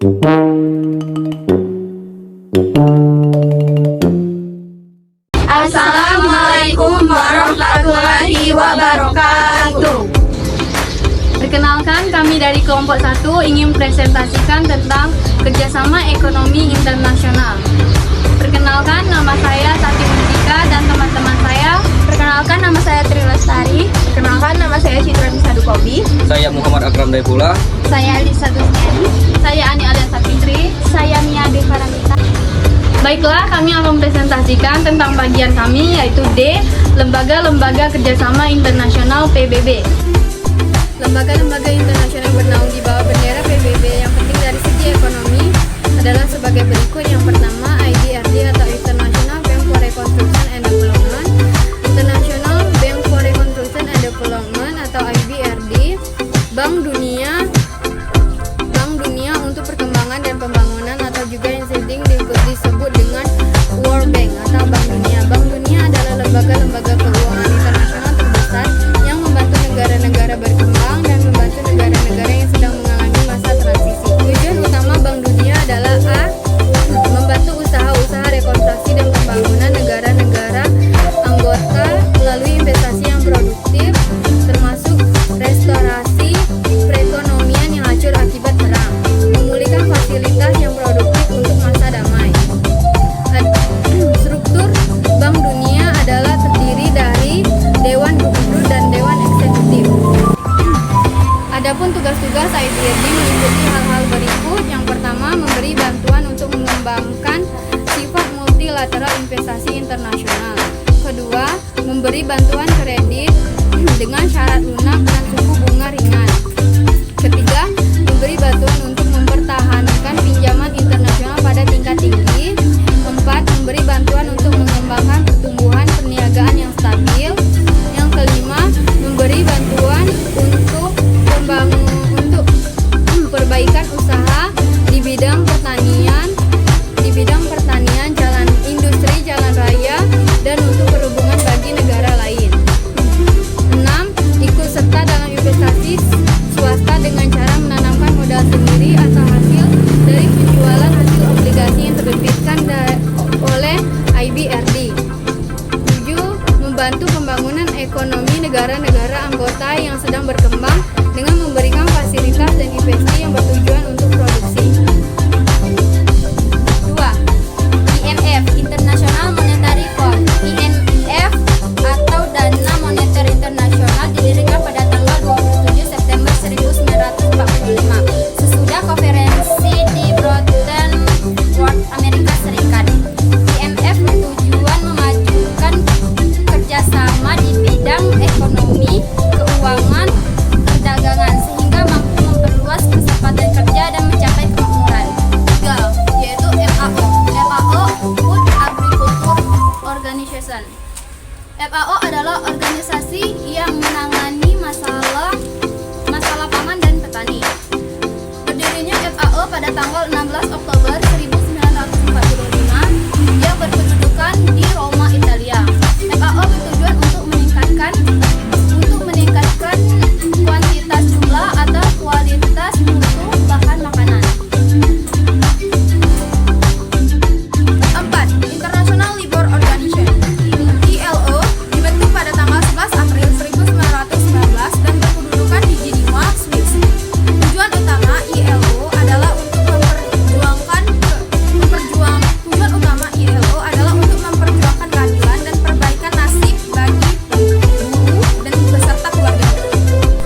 Assalamualaikum warahmatullahi wabarakatuh. Perkenalkan, kami dari kelompok 1 ingin presentasikan tentang kerjasama ekonomi internasional. Perkenalkan, nama saya Sati Mundika dan teman-teman saya. Perkenalkan, nama saya Tri Lestari. Perkenalkan, nama saya Citra Nisa Dukobi. Saya Muhammad Akram Daifullah. Saya Alisa Dusniani. Saya Ani Aliansa Fitri. Saya Mia Devaramita. Baiklah, kami akan mempresentasikan tentang bagian kami, yaitu D, Lembaga-Lembaga Kerjasama Internasional PBB. Lembaga-lembaga internasional yang bernaung di bawah bendera PBB yang penting dari segi ekonomi adalah sebagai berikut. Yang pertama, IBRD atau International Bank for Reconstruction and Development. International Bank for Reconstruction and Development atau IBRD, Bank Dunia untuk Perkembangan dan Pembangunan, atau juga yang sering disebut dengan World Bank atau Bank Dunia. Bank Dunia adalah lembaga-lembaga keuangan internasional terbesar yang membantu negara-negara berkembang dan membantu negara-negara yang sedang mengalami masa transisi. Tujuan utama Bank Dunia adalah A. Membantu usaha-usaha rekonstruksi dan pembangunan negara-negara anggota melalui investasi yang produktif, termasuk restorasi perekonomian yang hancur akibat perang, memulihkan fasilitas yang produktif untuk masa damai. Struktur Bank Dunia adalah terdiri dari Dewan Gubernur dan Dewan Eksekutif. Adapun tugas-tugas IBRD meliputi hal-hal berikut. Yang pertama, memberi bantuan untuk mengembangkan sifat multilateral investasi internasional. Kedua, memberi bantuan kredit dengan syarat lunak dan suku bunga ringan. Ketiga, memberi bantuan untuk mempertahankan pinjaman internasional pada tingkat tinggi. Empat, memberi bantuan untuk mengembangkan pertumbuhan perniagaan yang stabil. Yang kelima, memberi bantuan untuk perbaikan usaha di bidang pertanian, jalan industri, jalan raya, dan untuk perhubungan bagi negara lain. 6. Ikut serta dalam investasi swasta dengan cara menanamkan modal sendiri atau hasil dari penjualan hasil obligasi yang terbitkan oleh IBRD. 7. Membantu pembangunan ekonomi negara-negara anggota yang sedang berkembang dengan memberikan fasilitas dan investasi yang bertujuan untuk produksi. 2. IMF, International Monetary Fund. IMF atau Dana Moneter Internasional didirikan pada tanggal 27 September 1945 sesudah konferensi di Bretton Woods, Amerika Serikat. IMF bertujuan memajukan kerjasama di bidang ekonomi, keuangan, perdagangan sehingga mampu memperluas kesempatan kerja dan mencapai kemakmuran. 3. Yaitu FAO. FAO, Food Agriculture Organization. FAO adalah organisasi yang menangani masalah pangan dan petani. Berdirinya FAO pada tanggal 16 Oktober 1945 yang berkedudukan di Roma, Italia. FAO bertujuan untuk meningkatkan kuantitas jumlah atau kualitas mutu bahan makanan. 4. International Labour Organization ILO dibentuk pada tanggal 11 April 1919 dan berkedudukan di Geneva, Swiss. Tujuan utama ILO adalah untuk memperjuangkan keadilan dan perbaikan nasib bagi buruh dan beserta keluarga.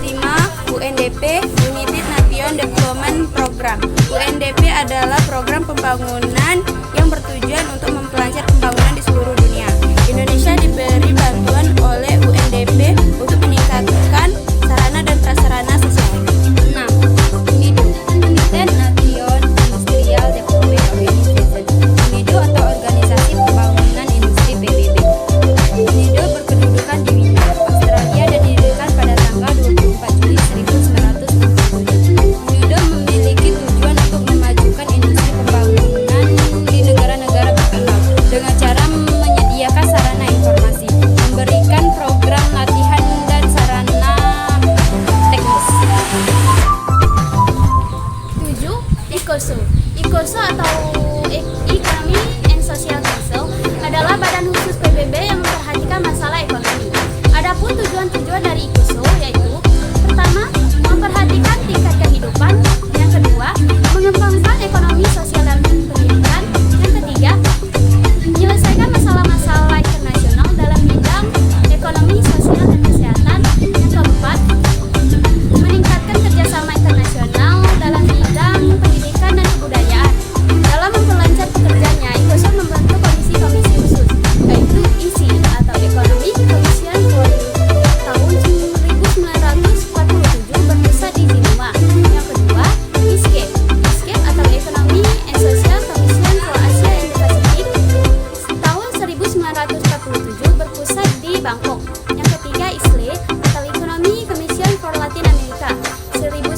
5. UNDP, United Nations Development Program. UNDP adalah program pembangunan yang bertujuan untuk memperlancar pembangunan di seluruh dunia. Indonesia diberi bantuan oleh UNDP untuk meningkatkan sarana dan prasarana sosial. 6. UNIDO, United Nations Industrial Development Organization. UNIDO atau Organisasi Pembangunan Industri PBB. UNIDO berkedudukan di Wina, Australia dan didirikan pada tanggal 24 Juli 1967. UNIDO memiliki tujuan untuk memajukan industri pembangunan di negara-negara berkembang dengan cara 1000